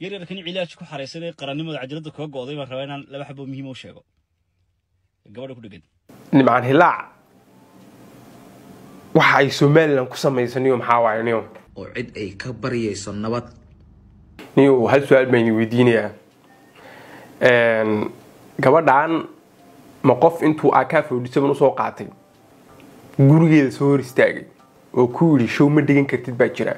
يرى كان علاج كو حريصة قرني مد عجلة كوا قاضي ما رواينا لا بحبه مهم وشيء قبل كل جد نمعن هلا waxay Soomaaliland ku sameeyeen maxaa waayeen oo cid ay ka bariyayso nabad niyo hal su'aal baan weydiinayaa gabadhan ma qof intuu aka foodisan u soo qaatay gurigeeda soo hor istaagay oo ku yiri show ma dhigan kartid baa jira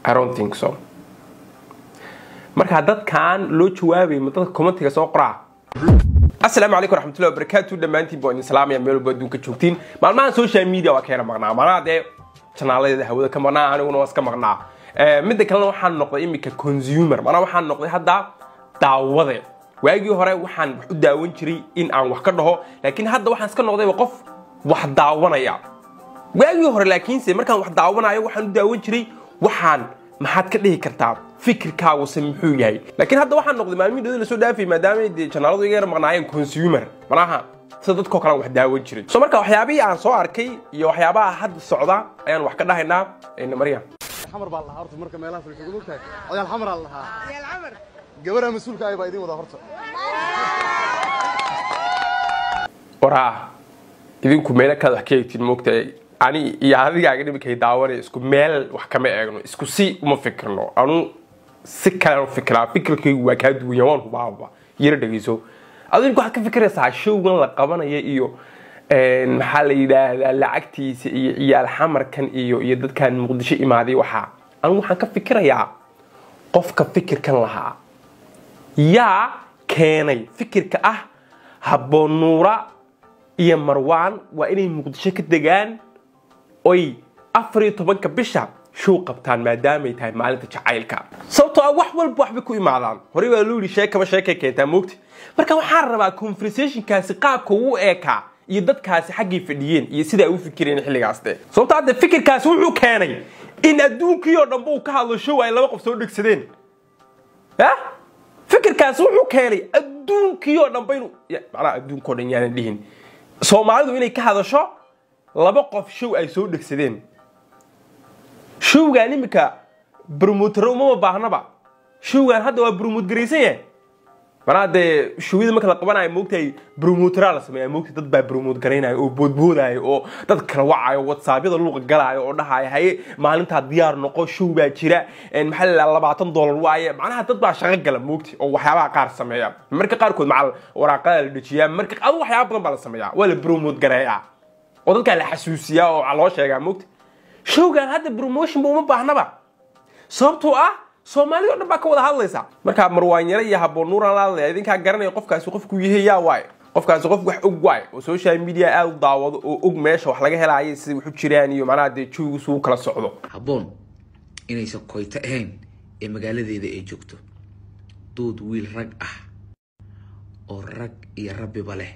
I don't think so marka dadkan loo jawaabay ma dadka commentiga soo qoraa السلام عليكم ورحمة الله وبركاته دمانتي بوين السلام يا ميلو بدون كتشوفتين معلمان سوشيال ميديا وكينا مغنى معنا ده channel ده هو ده كمغنى أنا ونواس كمغنى مدة كلنا وحن نقطة إمي كconsumer معنا وحن نقطة هذا دعوة واجي هراء وحن داون شري إن عن وحكره لكن هذا وحن سكن نقطة وقف واحد دعوانا يا واجي هراء لكن سمر كان واحد دعوانا يا وحن داون شري وحن ما حد كله كرتاب فكر كاو سمحوا جاي لكن هذا واحد نقد ما مين دول السودان في مدام دي channel غير مقنعين consumer معناها صدق كوكلا واحد داون جري سو marka waxyaabii aan soo arkay iyo waxyaabaha hadda socda ayaan wax ka dhahaynaa in Maria xamar baa la horta marka meelaha fadhiyo ugu tahay odayaal xamar la lahaa odayaal xamar gabadha mas'uulka ay baa idin wada horta ora idinku meel ka wax keeytiin moogtay ani iyo adigaaga dhibkay daawanay isku meel wax kama eegno isku si uma fikirno anu si kale u fikraa fikirkaygu waa ka duwan yahay baaba yara dhageyso adinku waxa ka fikiraysaa showgan la qabanaya iyo maxaa la yiraahdaa lacagtiisa iyo ciyaal xamarkan iyo dadkan muqdisho imaaday waxa anu waxaan ka fikirayaa qofka fikirkan lahaa yaa keenay fikirka ah Habboon Nuura iyo Marwaan waa inay muqdisho ka degaan oy 14 bisha show qabtaan maadaama ay tahay maalinta jacaylka sababtoo wax walba waxba ku imaadaan hore waa loo sheekay keentaa moogti marka waxaan rabaa conversation kaasi qaabka uu eeka iyo dadkaasi xaqii fadhiyeen iyo sida ay u fikireen xilligaas sababtoo ah fikirkaasi wuxuu keenay in adduunkiyo dhanba uu ka hadlo show ay laba qof soo dhigsadeen fikirkaasi wuxuu keenay adduunkiyo dhanba inuu macna adduunko dhan yaan dhihin Soomaalidu inay ka hadasho laba qof show ay soo dhigsadeen showgan imika promoter uma baahnaba showgan hadda waa promote gareysan yahay marade showida marka la qabanayo moogtay promoter la sameeyo moogtay dad baa promote gareynayo oo boodboodayo oo dad kala wacayo WhatsApp-yada luuqa galaayo oo dhahayo hay maalinta diyaar noqo show baa jira maxaa la $20 waaye macnaha dad baa shaqo gala moogtay oo waxyaabaha qaar sameeya marka qaar kood macal waraaqada la dhajiyaa marka adu waxyaabo badan baa la sameeyaa waa la promote gareeyaa oo dadka la xasuusiyaa oo loo sheegaa moogtay showgan hadda promotion buu ma baahnaba sababtoo ah Soomaalidu dhan baa ka wada hadlaysa marka Marwaan yara iyo Habboon Nuura la leeyahay idinka garanay qofkaasi qofku yahay yaa waay qofkaasi qof wax og waay oo social media aad u daawado oo og meesha wax laga helaayay si wuxuu jiraan iyo macnaha de joogu soo kala socdo Habboon inaysan koyta ahayn ee magaaladeeda ay joogto dood wiil rag ah oo rag iyo rabbiba leh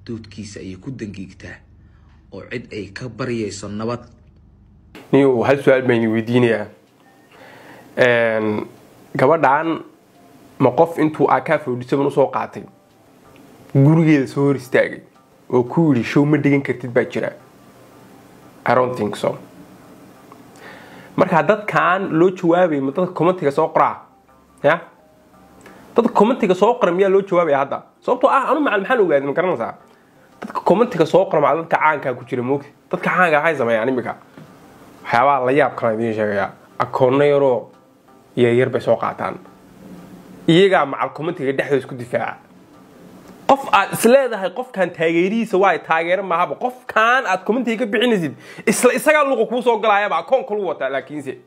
doodkiisa ay ku dangiigtaa oo cid ay ka bariyayso nabad niyo hal su'aal baan weydiinayaa gabadhan ma qof intuu aka foodisan u soo qaatay gurigeeda soo hor istaagay oo ku yiri show ma dhigan kartid baa jira I don't think so marka dadkan loo jawaabay ma dadka commentiga soo qoraa ya dadka commentiga soo qoraa miyaa loo jawaabay hadda sababtoo ah anu maxaan ogaaday ma garanaysaa dadka commentiga soo qoraa ma dadka caanka ku jira moogtay dadka caanka waxay sameeyaan imika waxyaabaha la yaab kala idin sheegaya akoonayro yar bay soo qaataan iyaga macal commentiga dhexdooda isku difaaca qof aad isleedahay qofkan taageeriisa waa taageero ma haba qofkan aad commentiga ka bixinaysid isla isaga luuq ku soo galaayaba akoon kale wata laakiinse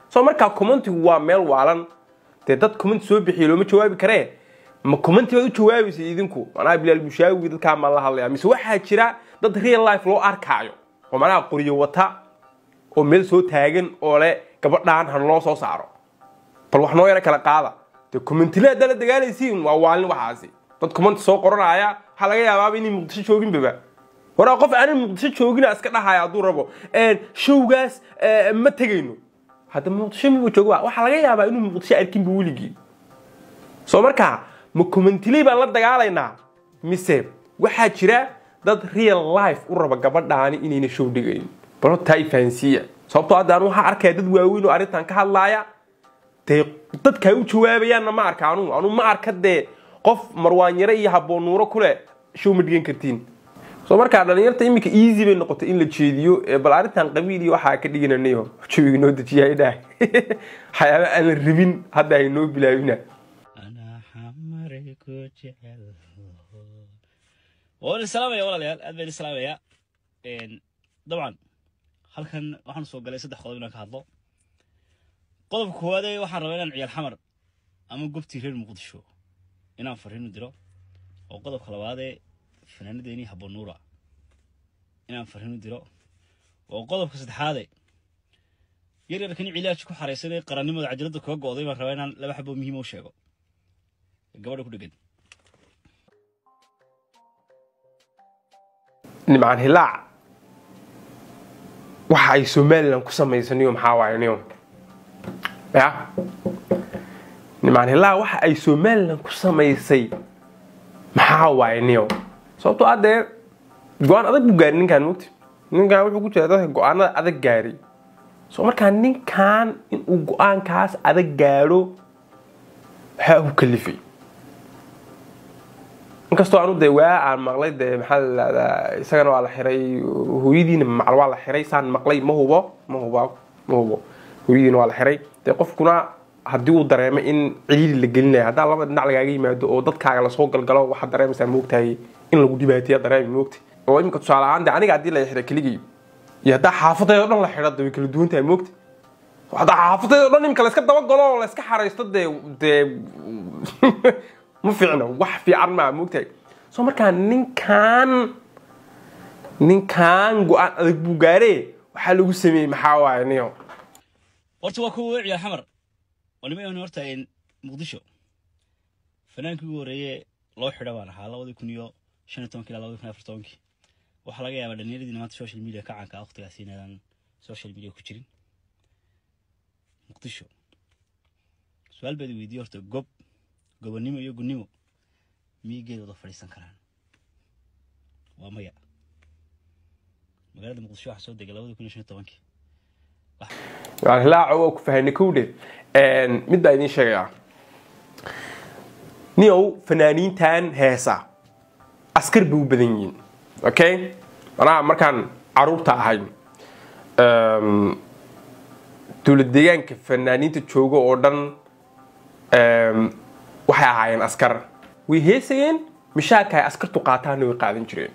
soo marka commentigu waa meel waalan dad comment soo bixiyo loo ma jawaabi karee ma commentiga u jawaabaysid idinku anaa Bilaal Bushaawi dadka ma la hadlaya mise waxa jira dad real life loo arkaayo oo macnaha qoriyo wata oo meel soo taagan oo le gabadhaan han loo soo saaro bal wax noo yara kala qaada de commentiga dala dagaalaysiin waa waalin waxaasi dad comment soo qoranaya waxa laga yaabaa in muqdisho joogin baba wara qof aan muqdisho joogin iska dhahaaya aduu rabo showgaas ma tagayno hadda muqdisho ma joogo waxa laga yaabaa inuu muqdisho arkin buuligii soo marka ma commentiga baa la dagaalaynaa mise waxa jira dad real life u raba gabadhaani inayna show dhigayn bal taay fansiya sababtoo ah waxa arkay dad waaweyn oo arintan ka hadlaaya dadka ay u jawaabayaan ma arka anu ma arka qof Marwaan Yare iyo Habboon Nuuro kule show ma dhigan kartiin soo marka dhalinyarta imika easy bay noqotay in la jeediyo bal arintan qabiil iyo waxa ka dhigananayo jawiga noo dajiyay dhaay xayaba aan la rabin hadda ay noo bilaabina ana xamare ku jecel wala salaamaya walaalayaal aad baan salaamaya dabcan halkan waxaan soo galay saddex qodob inaan ka hadlo qodobka koowaad waxaan rabaa inaan ciyaal xamar ama goobtii reer Muqdisho inaan fariin u diro oo qodobka labaad fanaanadeeni Habboon Nuuro inaan fariin u diro oo qodobka saddexaad yaryarkan cilaaj ku xareysanay qarannimada cajalada kooga go'day baan rabaa inaan laba xabo muhiim u sheego gabadha ku dhagan nimcan hilaac waxa ay Soomaaliland ku sameysanayo maxaa waaynayo ya nimcan hilaac waxa ay Soomaaliland ku sameysay maxaa waaynayo sababtoo ah go'aan adag buu gaaray ninkan wuxuu ku jeedaa go'aanada adag gaaray soo markaa ninkan in uu go'aankaas adag gaaro waxa uu kalifay inkastoo aanu waa aan maqlay maxaa la isagana waa la xiray hooyadiina macal waa la xiray saan maqlay ma hubo hooyadiina waa la xiray qofkuna haddii uu dareemo in ciliili la gelinayo haddaa laba dhinac lagaaga yimaado oo dadkaaga lasoo galgalo waxaad dareemaysaa moogtahay in lagu dhibaateeya dareemi moogta oo imika tusaale ahaan aniga haddii la xiray keligay iyo haddaa xaafadeeda dhan la xidho way kala duwan tahay moogta haddaa xaafadeeda dhan imika la iska dabagalo oo la iska xaraysto ma fiicno wax fiican ma moogtahay soo markaa ninkan go'aan adag buu gaaree waxaa lagu sameeyey maxaa waaye niyo horta waa kuwa ciyaal xamar ولما horta in Muqdisho fanaankii ugu horeeyay loo xidhay baan ahaa 2015 ilaa 2014 waxa laga yaabaa dhalinyarada maanta social media ka caanka waqtigaas inaan social media ku jirin Muqdisho su'aal baa weydiiyay horta gobonimo iyo gunnimo miigeeda fariisan karaan waa maya magaalada Muqdisho waxa soo degay 2015 يعني لا عوق فهني كودة مد بعدين شيء نيو فنانين تان هسا أسكر بو بدينين أوكي أنا مركان عروض هاي تولد ديان كفنانين تشوجو أردن وحيا هاين أسكر وهسين مشاك هاي أسكر تقاطعن وقاعدين جرين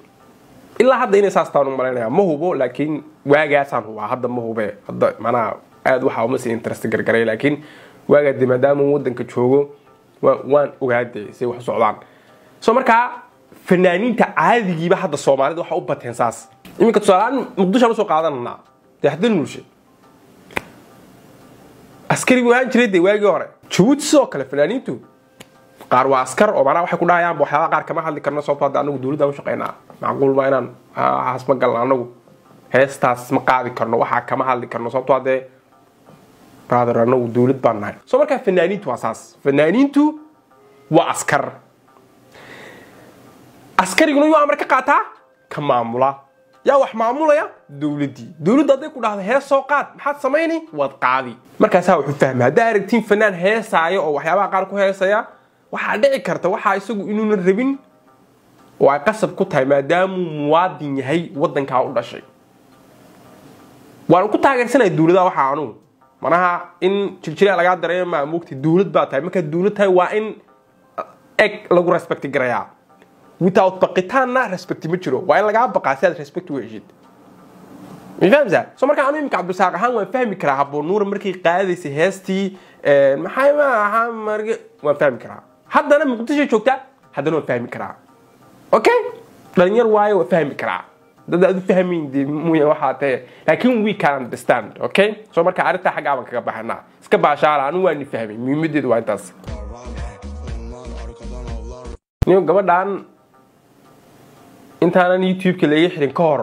إلا هذا إني ساستانو مرينا ما هو لكن واجاسان هو هذا ما هو به هذا معنا aad waxa uu masii interest gargaray laakiin waagadi maadaama wadanka joogo waan ogaaday si wax socdaan soo marka fanaaniinta caadigiiba hadda Soomaalida waxa u bateen saas iminka tusaalaan Muqdisho soo qaadanana taxdin nulshay askari waan jiray waagi hore Djibouti soo kale fanaaniintu qaar waa askar oo maana waxay ku dhaayaan waxyaaba qaar kama hadli karno sababtoo ah anagu dawladda u shaqeynaa macquul ma inaan hasma gal anagu heestaas ma qaadi karno waxa kama hadli karno sababtoo ah brother anagu dawlad baan nahay soo marka fanaaniintu waa saas fanaaniintu waa askariguna uu amar ka qaataa ka maamula yaa wax maamulaya dawladda haday ku dhahdo hees soo qaad maxaad sameeyni wad qaadi markaas wuxuu fahmaa hadaa aragtiin fanaan heesaayo oo waxyaabaha qaar ku heesaya waxa dhici karta waxa isagu inuu rabin oo ay qasab ku tahay maadaama muwaadin yahay wadanka u dhashay waan ku taageersanay dawladda waxa aanu manaha in jiljilaa laga dareemo ma moogti dawlad baa tahay marka dawlad tahay waa in lagu respect garaya without baqitaanna respect ma jiro waa in laga baqaa si aad respect u heshid mifahamsa soo marka anu imka Cabdirasaaq ahaan waan fahmi karaa Habboon Nuuro markii qaadaysay heestii maxay ma aha markii waan fahmi karaa haddana Muqdisho joogta haddana waan fahmi karaa okay dhalinyar waayo waan fahmi karaa dad aad fahmin di muuya waxa tahay laakiin we can understand okay soo marka arinta xaq aan kaga baxana iska baashaara anu waan fahmay muhiimadeedu waa intaas niyo gabadhan intaan YouTube ka leeyahay xirin ka hor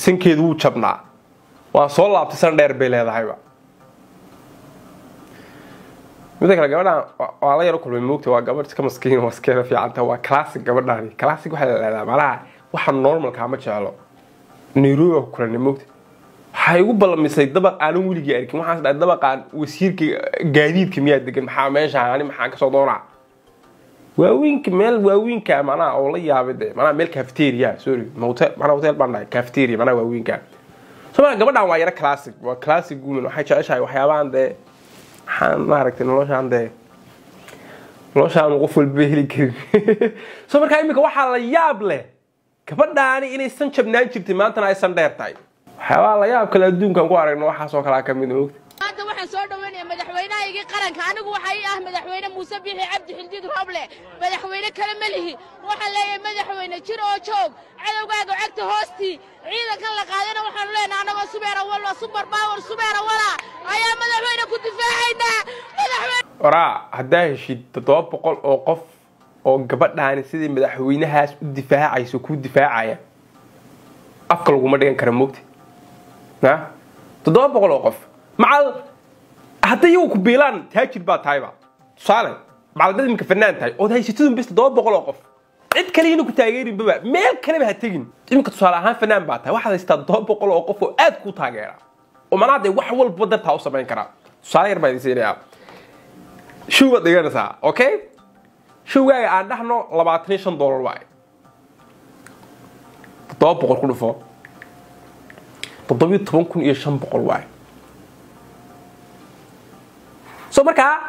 sinkeedu uu jabnaa waa soo laabtay san dheer bay leedahayba midda kale gabadhan waa la yar kulmay moogta waa gabadh iska maskiin oo iska fiicanta waa classic gabadhan classic waxa la leedahay malaha waxa normal ka ma jecelo Nairobi ku kulan moogta waxay ugu balamisay dabaq aan weligii arkin waxaan dhahay dabaqan wasiirka gaadiidka miyaa degan maxaa meesha ani maxaan ka soo doonaa waaweynka meel waaweynka macnaha oo la yaabay macnaha meel cafeteria sorry hotel baan dhahay cafeteria macnaha waaweynka Soma gabadhan waa yara classic waa classic woman waxay jeceshahay waxyaabahan de waxaan maaragtay noloshaan qof walba heli karin soo markaa imika waxaa la yaab leh gabadhaani inaysan jabnaan jirtay maantana aysan dheer tahay waxyaabaha la yaab kale adduunkan ku aragno waxaasoo kalaa ka mid moogta maanta waxaan soo dhaweynayaa madaxweynahaygii qaranka anigu waxay madaxweyne Muuse Biixi Cabdi Xildiid Roble madaxweyne kale ma lihi waxaan leeyahay madaxweyne jir oo joog cadawgaaga cagta hoostii ciidankan la qaadana waxaan leenahay anagoo subeera wala super power subeera wala ayaa madaxweyne ku difaacayna madaxweyne waraa haddaa heshid 700 oo qof oo gabadhaani sidii madaxweynahaas u difaacayso ku difaacaya afka lagu ma dhigan kara moogta 700 oo qof macal hadda iyagu ku biilaan taajir baa tahayba tusaale macal dad imika fanaan tahay oo haysatidun bis 700 oo qof cid kale inuu ku taageerin baba meel kale ha tagin imika tusaale ahaan fanaan baa tahay waxaad haystaa 700 oo qof oo aad ku taageera oo manaade wax walba dartaa u sameyn kara tusaale yar baa idinsiinaya shuu wad dhiganaysaa okay shugaaga aan dhaxno $25 waay 700 ku dhufo 17,500 waay soo markaa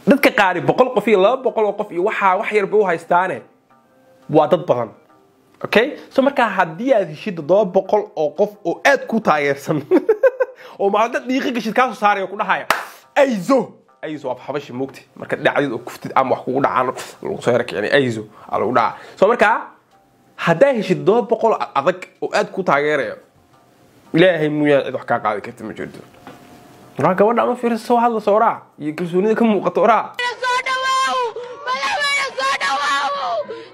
dadka qaari 100 qof iyo 200 qof iyo waxa wax yar bay u haystaane waa dad badan okay soo markaa haddii aad heshid 700 oo qof oo aad ku taageersan oo maalda dhiiqi gashid ka soo saaray ku dhaxaya ayzo abxabashi moogti marka dhacdid oo kuftid ama wax kugu dhacaan lagu soo yarka yani ayzo lagu dhaca soo markaa haddii heshid 700 adag oo aad ku taageerayo ilaahay muuyaa cid wax ka qaadi karta ma jirto Ra gabadha ma fiirso soo hadla soo raa iyo kalsoonida ka muuqato raa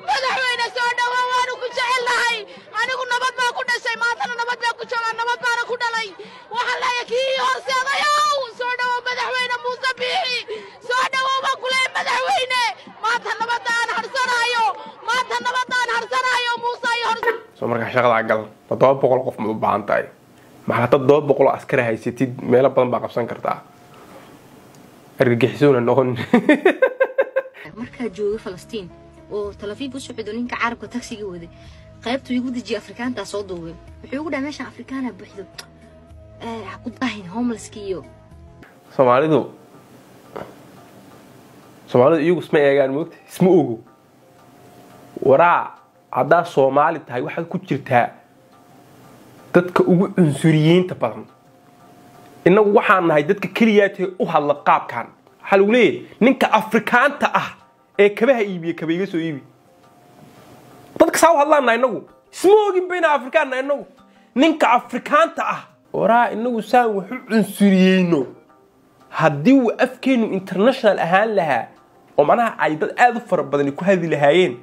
madaxweyne soo dhawaw waanu ku jecelnahay anigu nabad baan ku dhashay maantana nabad baan ku joogaa nabad baan ku dhalay waxa la yakii hooseedayow soo dhawaw madaxweyne Muuse Biixi soo dhawaw baan ku leeyahay madaxweyne maanta nabadaan harsanayo Muuse iyo hor soo markaa shaqada gal 700 qof ma u baahan tahay maxaa 700 askari haysatid meel badan baa qabsan kartaa argagixisuna noqon marka jooga Falastiin oo Talaafiib u socdo ninka carabka taksiga waday qaybtu igu diji Afrikaanta soo duubay wuxuu ugu dhameesha Afrikaana buuxdo ku daahin homelesskiyo Soomaalidu iyagu isma eegaan moogta isma ogo waraa haddaa Soomaali tahay waxaad ku jirtaa dadka ugu cunsuriyiinta badan inagu waxaan nahay dadka kaliyaatay u hadla qaabkan waxa lagu leeyahay ninka Afrikaanta ah ee kabaha iibiye kabayga soo iibi dadka soo hadlaana inagu smoogin bayna Afrikaana inagu ninka Afrikaanta ah waraa inagu saan wuxuu cunsuriyeyno haddii uu afkeenu international ahaan lahaa oo macnaha ay dad aad u fara badan ku hadli lahaayeen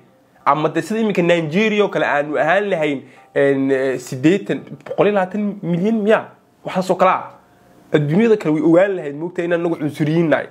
ama sida imika Nigeria oo kale aanu ahaan lahayn 820 milyan miya waxa soo kala adduunyada kale way ogaan lahayd moogtay inaan nagu cunsuriyiinay